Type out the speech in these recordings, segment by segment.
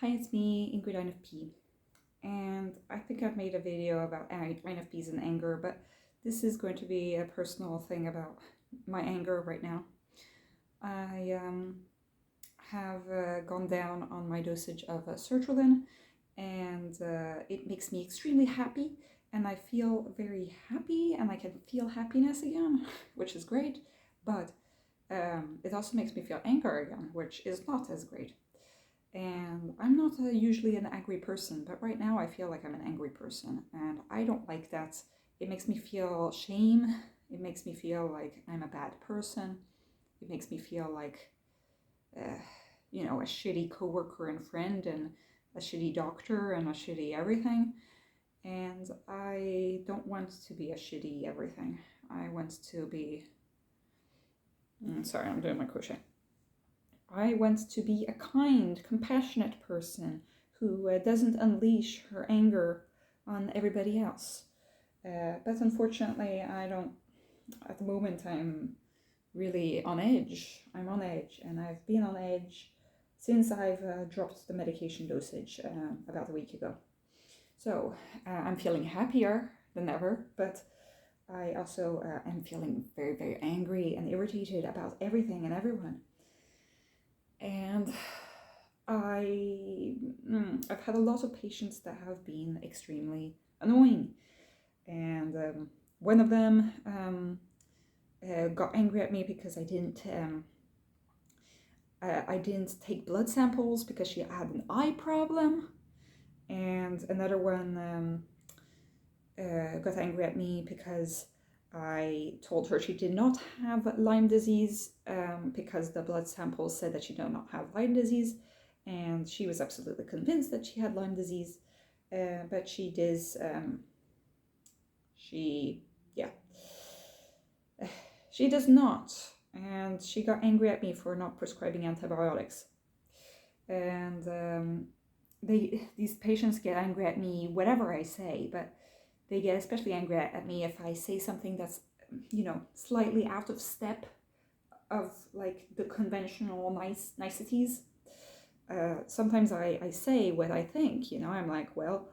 Hi, it's me, Ingrid INFP, and I think I've made a video about INFPs and anger, but this is going to be a personal thing about my anger right now. I have gone down on my dosage of sertraline, and it makes me extremely happy, and I feel very happy, and I can feel happiness again, which is great, but it also makes me feel anger again, which is not as great. And I'm not usually an angry person, but right now I feel like I'm an angry person, and I don't like that. It makes me feel shame. It makes me feel like I'm a bad person. It makes me feel like, uh, a shitty coworker and friend, and a shitty doctor, and a shitty everything. And I don't want to be a shitty everything. I want to be. Sorry, I'm doing my crochet. I want to be a kind, compassionate person who doesn't unleash her anger on everybody else. But unfortunately, I don't. At the moment, I'm really on edge. I'm on edge, and I've been on edge since I've dropped the medication dosage about a week ago. So I'm feeling happier than ever, but I also am feeling very, very angry and irritated about everything and everyone. And I've had a lot of patients that have been extremely annoying, and one of them got angry at me because I didn't take blood samples because she had an eye problem, and another one got angry at me because I told her she did not have Lyme disease because the blood samples said that she did not have Lyme disease, and she was absolutely convinced that she had Lyme disease, but she does. She does not, and she got angry at me for not prescribing antibiotics, and these patients get angry at me whatever I say, but they get especially angry at me if I say something that's, slightly out of step of like the conventional niceties. Sometimes I say what I think, I'm like, well,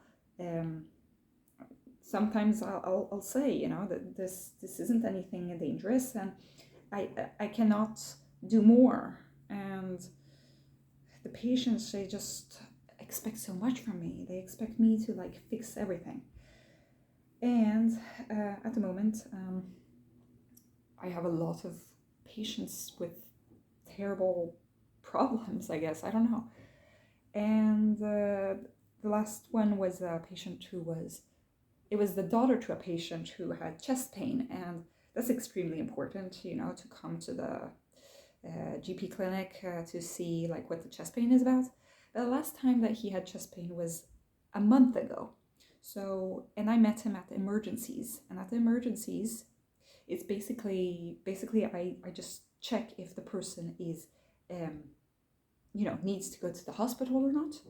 sometimes I'll say, that this isn't anything dangerous, and I cannot do more. And the patients, they just expect so much from me. They expect me to like fix everything. And at the moment, I have a lot of patients with terrible problems, I guess. I don't know. And the last one was a patient it was the daughter to a patient who had chest pain. And that's extremely important, to come to the GP clinic to see like what the chest pain is about. But the last time that he had chest pain was a month ago. So, and I met him at the emergencies, and at the emergencies, it's basically I just check if the person is, needs to go to the hospital or not.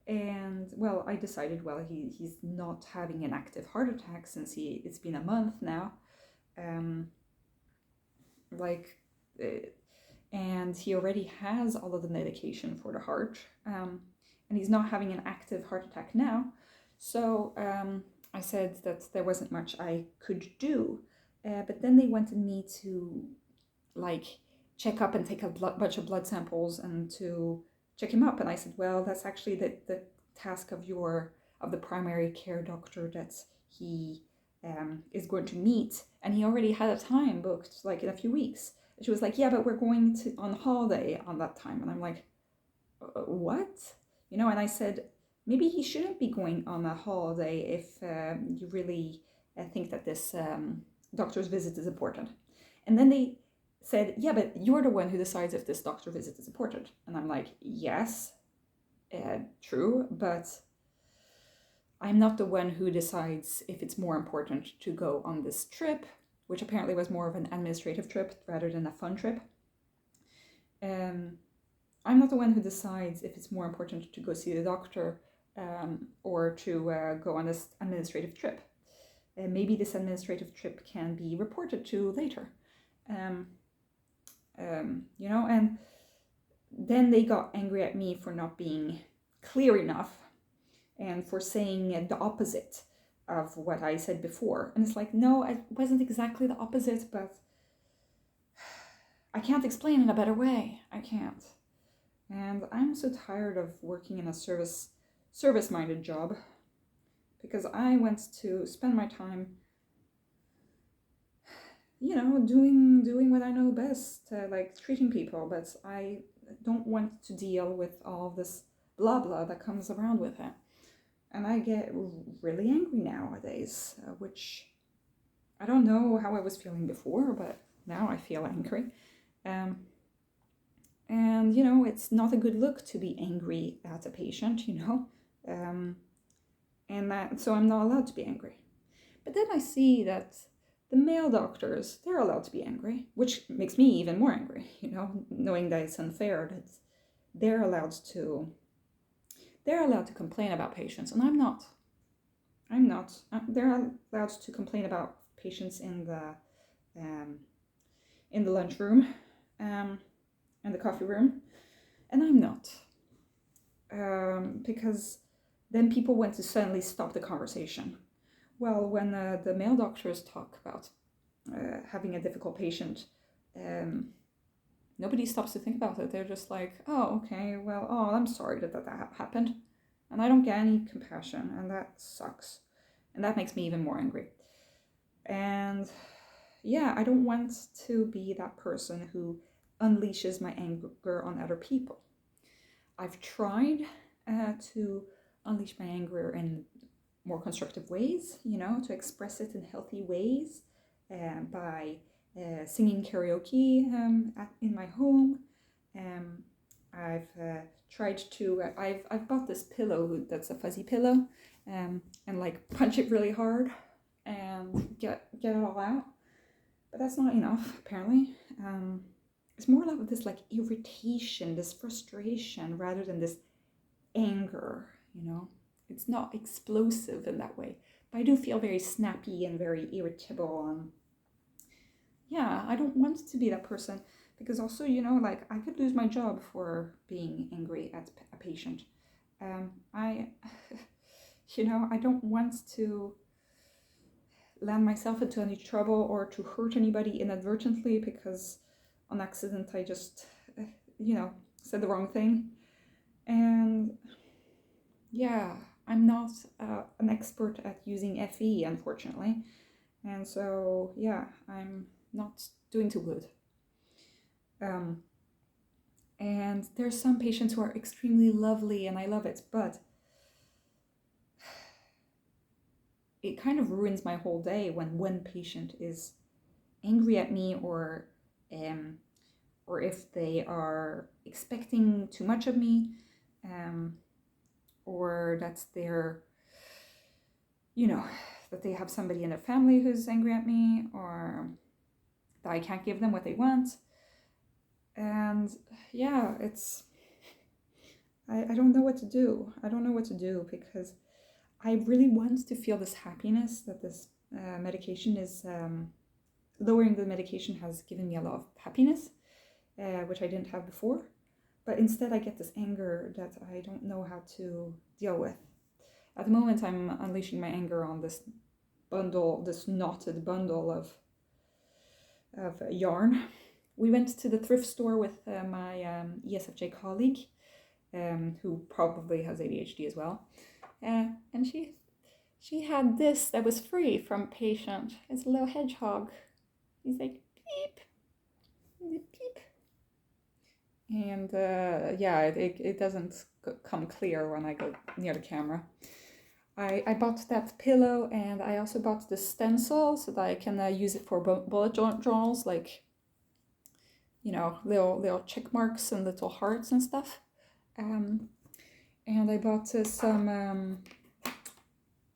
And well, I decided, well, he's not having an active heart attack since it's been a month now, like, and he already has all of the medication for the heart, and he's not having an active heart attack now. So I said that there wasn't much I could do, but then they wanted me to like check up and take a bunch of blood samples and to check him up. And I said, well, that's actually the task of the primary care doctor that he is going to meet. And he already had a time booked, like in a few weeks. And she was like, yeah, but we're going on holiday on that time. And I'm like, what? And I said, maybe he shouldn't be going on a holiday if you really think that this doctor's visit is important. And then they said, yeah, but you're the one who decides if this doctor visit is important. And I'm like, yes, true, but I'm not the one who decides if it's more important to go on this trip, which apparently was more of an administrative trip rather than a fun trip. I'm not the one who decides if it's more important to go see the doctor or to go on this administrative trip. Maybe this administrative trip can be reported to later. And then they got angry at me for not being clear enough and for saying the opposite of what I said before. And it's like, no, it wasn't exactly the opposite, but I can't explain in a better way. I can't. And I'm so tired of working in a service-minded job, because I went to spend my time, doing what I know best, like treating people, but I don't want to deal with all this blah blah that comes around with it. And I get really angry nowadays, which I don't know how I was feeling before, but now I feel angry. And, it's not a good look to be angry at a patient, and so I'm not allowed to be angry. But then I see that the male doctors, they're allowed to be angry, which makes me even more angry, knowing that it's unfair that they're allowed to complain about patients, and I'm not. They're allowed to complain about patients in the lunchroom, in the coffee room, and I'm not. Because then people want to suddenly stop the conversation. Well, when the male doctors talk about having a difficult patient, nobody stops to think about it. They're just like, oh, okay, well, I'm sorry that happened. And I don't get any compassion, and that sucks. And that makes me even more angry. And yeah, I don't want to be that person who unleashes my anger on other people. I've tried to unleash my anger in more constructive ways, to express it in healthy ways, by singing karaoke in my home. I've tried to, I've bought this pillow that's a fuzzy pillow, and like punch it really hard and get it all out. But that's not enough, apparently. It's more like this like irritation, this frustration, rather than this anger, It's not explosive in that way. But I do feel very snappy and very irritable. And yeah, I don't want to be that person, because also, like I could lose my job for being angry at a patient. I don't want to land myself into any trouble or to hurt anybody inadvertently, because on accident I just, said the wrong thing. And yeah, I'm not an expert at using FE, unfortunately. And so, yeah, I'm not doing too good. And there's some patients who are extremely lovely, and I love it, but it kind of ruins my whole day when one patient is angry at me, or if they are expecting too much of me, or that they're, that they have somebody in their family who's angry at me, or that I can't give them what they want. And yeah, I don't know what to do. I don't know what to do, because I really want to feel this happiness that this medication is, lowering the medication has given me a lot of happiness, which I didn't have before. But instead I get this anger that I don't know how to deal with. At the moment I'm unleashing my anger on this knotted bundle of yarn. We went to the thrift store with my ESFJ colleague, who probably has ADHD as well. And she had this that was free from a patient. It's a little hedgehog. He's like, beep, beep. And yeah, it doesn't come clear when I go near the camera. I bought that pillow, and I also bought the stencil so that I can use it for bullet journals, like, little check marks and little hearts and stuff. And I bought some,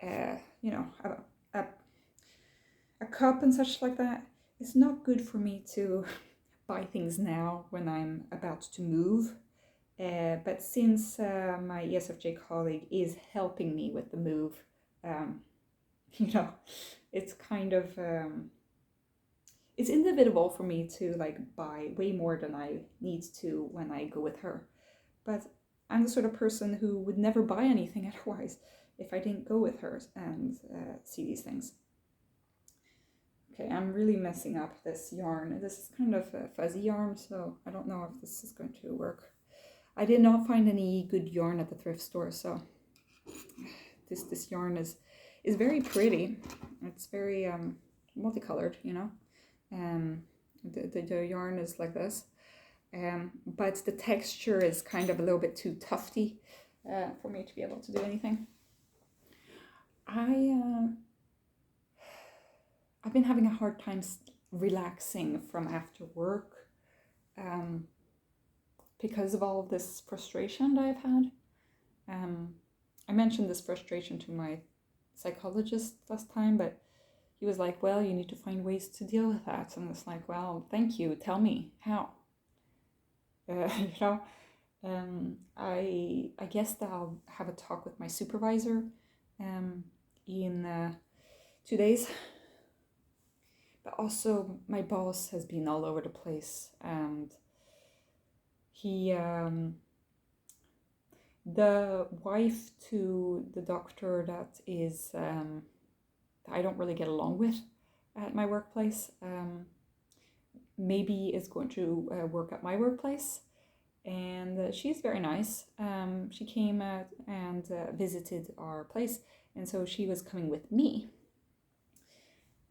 a cup and such like that. It's not good for me to buy things now when I'm about to move. But since my ESFJ colleague is helping me with the move, it's kind of, it's inevitable for me to like buy way more than I need to when I go with her. But I'm the sort of person who would never buy anything otherwise if I didn't go with her and see these things. Okay, I'm really messing up this yarn. This is kind of a fuzzy yarn, so I don't know if this is going to work. I did not find any good yarn at the thrift store, so this yarn is very pretty. It's very multicolored, you know. The yarn is like this, but the texture is kind of a little bit too tufty for me to be able to do anything. I've been having a hard time relaxing from after work because of all of this frustration that I've had. I mentioned this frustration to my psychologist last time, but he was like, well, you need to find ways to deal with that. And it's like, well, thank you. Tell me how. You know, I guess that I'll have a talk with my supervisor in 2 days. But also my boss has been all over the place, and he the wife to the doctor that is that I don't really get along with at my workplace maybe is going to work at my workplace, and she's very nice. She came and visited our place, and so she was coming with me.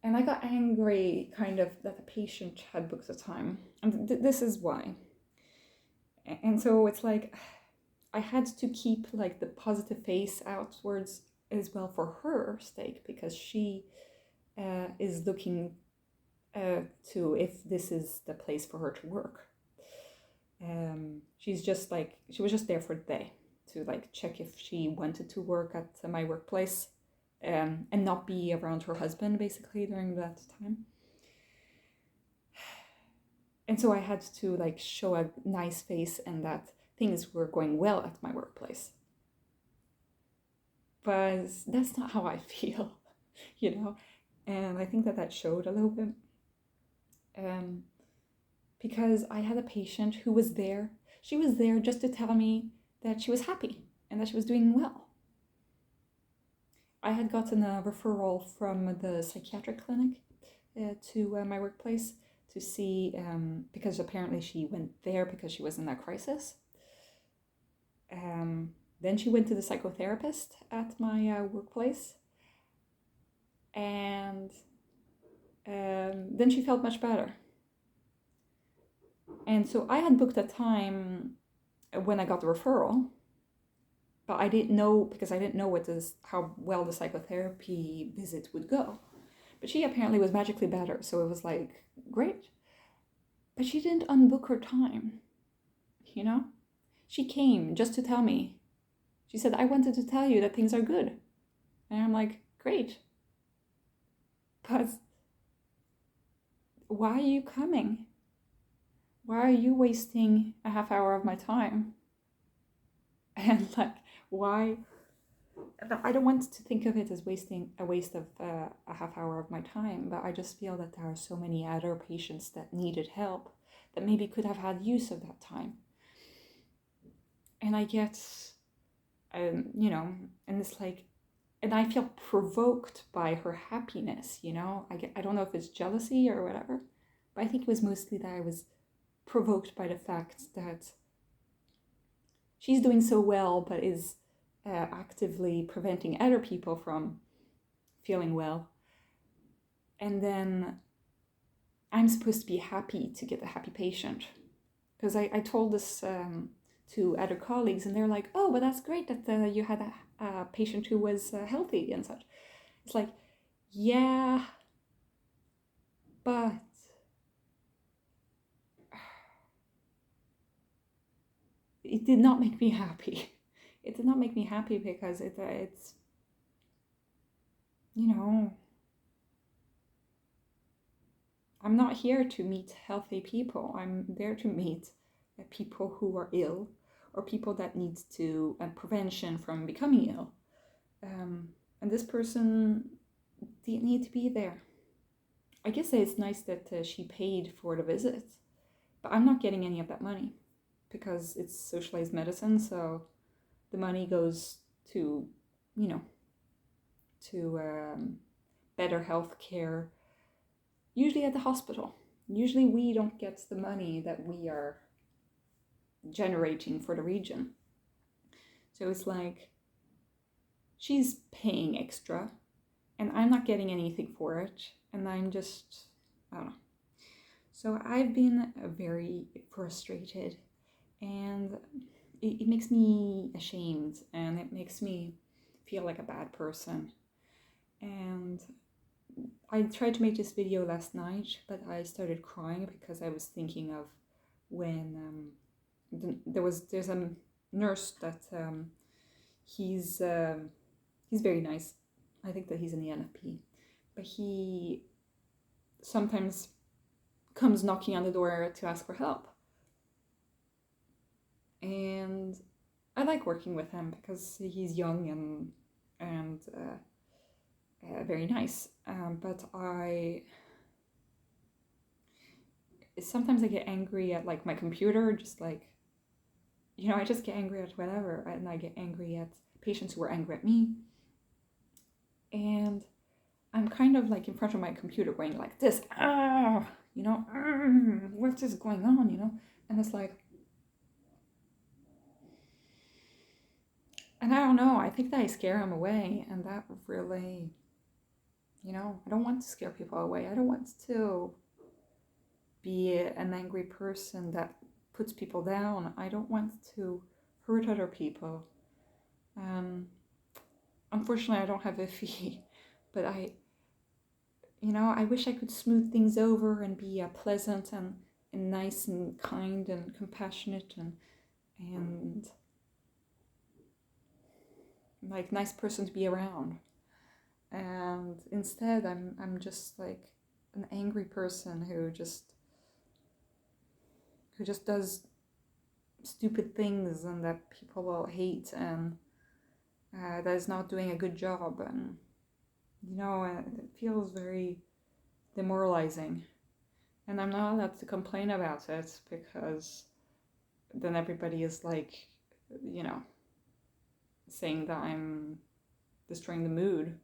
And I got angry, kind of, that the patient had booked the time. And this is why. And so it's like, I had to keep like the positive face outwards as well for her sake, because she is looking to if this is the place for her to work. She's just like, she was just there for the day to like check if she wanted to work at my workplace. And not be around her husband basically during that time. And so I had to like show a nice face and that things were going well at my workplace. But that's not how I feel, you know? And I think that showed a little bit. Because I had a patient who was there. She was there just to tell me that she was happy and that she was doing well. I had gotten a referral from the psychiatric clinic to my workplace to see, because apparently she went there because she was in a crisis. Then she went to the psychotherapist at my workplace, and then she felt much better. And so I had booked a time when I got the referral, but I didn't know, because I didn't know how well the psychotherapy visit would go. But she apparently was magically better, so it was like, great. But she didn't unbook her time, you know? She came just to tell me. She said, I wanted to tell you that things are good. And I'm like, great. But why are you coming? Why are you wasting a half hour of my time? And like, why? I don't want to think of it as a waste of a half hour of my time, but I just feel that there are so many other patients that needed help that maybe could have had use of that time. And I get, you know, and it's like, and I feel provoked by her happiness, you know. I don't know if it's jealousy or whatever, but I think it was mostly that I was provoked by the fact that she's doing so well, but is actively preventing other people from feeling well. And then I'm supposed to be happy to get a happy patient. Because I told this to other colleagues, and they're like, oh, but that's great that you had a patient who was healthy and such. It's like, yeah, but it did not make me happy. It did not make me happy because it's, you know, I'm not here to meet healthy people. I'm there to meet people who are ill, or people that need to prevention from becoming ill. And this person didn't need to be there. I guess it's nice that she paid for the visit, but I'm not getting any of that money. because it's socialized medicine, so the money goes to, you know, to better health care, usually at the hospital. Usually we don't get the money that we are generating for the region. So it's like she's paying extra and I'm not getting anything for it, and I'm just, I don't know. So I've been very frustrated, and it makes me ashamed, and it makes me feel like a bad person. And I tried to make this video last night, but I started crying because I was thinking of when there's a nurse that he's very nice. I think that he's in the NFP, but he sometimes comes knocking on the door to ask for help. And I like working with him because he's young and very nice. But sometimes I get angry at like my computer, just like, you know, I just get angry at whatever, and I get angry at patients who are angry at me. And I'm kind of like in front of my computer going like this, you know, what is going on, you know? And it's like, and I don't know, I think that I scare him away, and that really, you know, I don't want to scare people away. I don't want to be an angry person that puts people down. I don't want to hurt other people. Unfortunately, I don't have a fee, but I wish I could smooth things over and be pleasant and nice and kind and compassionate and like nice person to be around. And instead, I'm just like an angry person who just does stupid things and that people will hate, and that is not doing a good job, and you know, it feels very demoralizing. And I'm not allowed to complain about it because then everybody is like, you know, saying that I'm destroying the mood.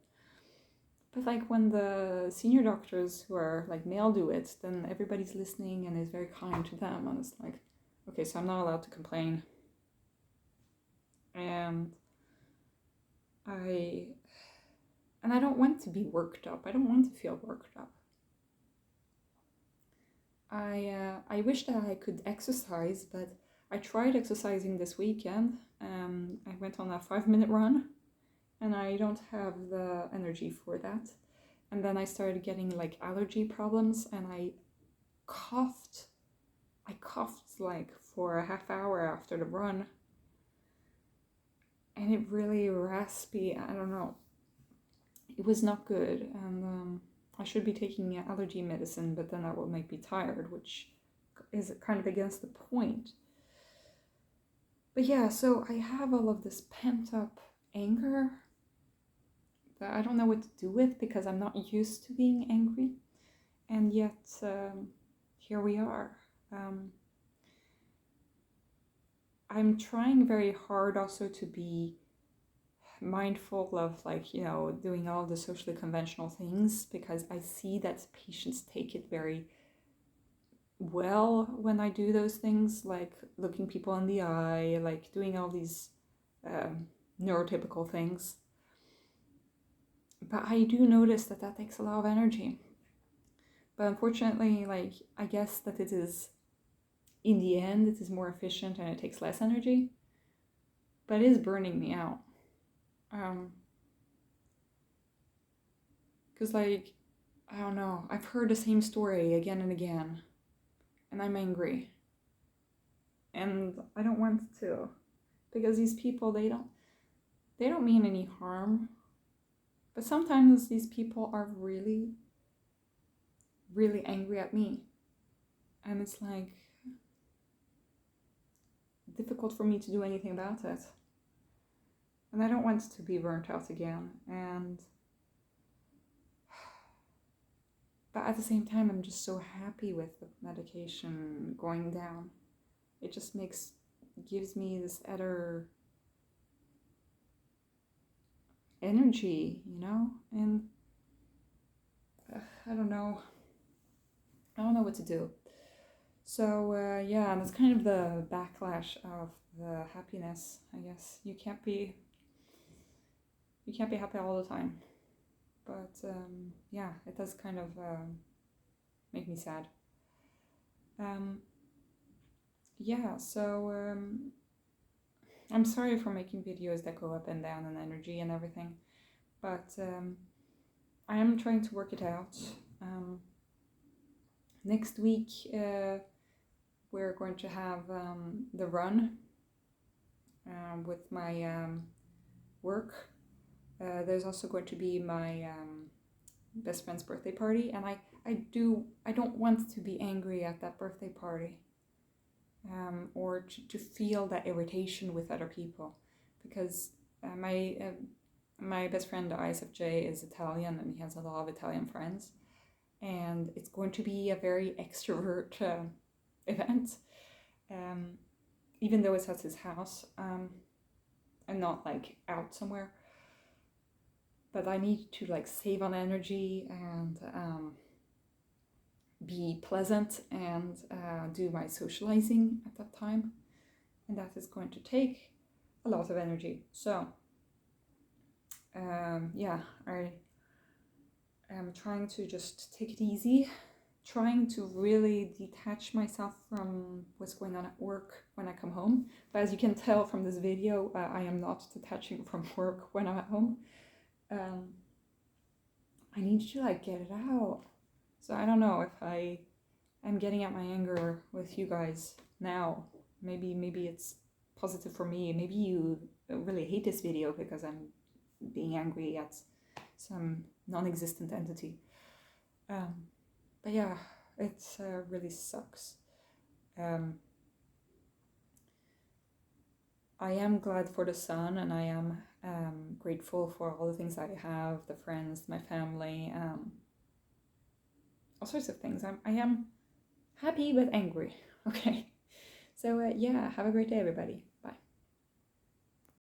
But like when the senior doctors who are like male do it, then everybody's listening and is very kind to them, and it's like, okay, so I'm not allowed to complain. And I don't want to be worked up. I don't want to feel worked up. I wish that I could exercise, but I tried exercising this weekend. I went on a 5-minute run, and I don't have the energy for that. And then I started getting like allergy problems, and I coughed like for a half hour after the run, and it really raspy. I don't know. It was not good, and I should be taking allergy medicine, but then that will make me tired, which is kind of against the point. But yeah, so I have all of this pent up anger that I don't know what to do with because I'm not used to being angry, and yet here we are. I'm trying very hard also to be mindful of, like, you know, doing all the socially conventional things, because I see that patients take it very well when I do those things, like looking people in the eye, like doing all these neurotypical things. But I do notice that takes a lot of energy. But unfortunately, like, I guess that it is, in the end, it is more efficient and it takes less energy, but it is burning me out. Because, like, I don't know, I've heard the same story again and again, and I'm angry. And I don't want to, because these people, they don't mean any harm. But sometimes these people are really, really angry at me. And it's like difficult for me to do anything about it. And I don't want to be burnt out again. But at the same time, I'm just so happy with the medication going down. It just makes gives me this other energy, you know, and I don't know. I don't know what to do. So yeah, and it's kind of the backlash of the happiness, I guess. You can't be happy all the time. But yeah, it does kind of make me sad. Yeah, so I'm sorry for making videos that go up and down in energy and everything, but I am trying to work it out. Next week we're going to have the run with my work. There's also going to be my best friend's birthday party, and I don't want to be angry at that birthday party. Or to feel that irritation with other people, because my best friend ISFJ is Italian and he has a lot of Italian friends, and it's going to be a very extrovert event, even though it's at his house and not like out somewhere. But I need to like save on energy and be pleasant and do my socializing at that time, and that is going to take a lot of energy. So yeah, I am trying to just take it easy, trying to really detach myself from what's going on at work when I come home. But as you can tell from this video, I am not detaching from work when I'm at home. I need to like get it out. So I don't know if I am getting at my anger with you guys now. Maybe it's positive for me. Maybe you really hate this video because I'm being angry at some non-existent entity. But yeah, it really sucks. I am glad for the sun, and I am grateful for all the things I have, the friends, my family, all sorts of things. I am happy but angry. Okay. So yeah, have a great day, everybody.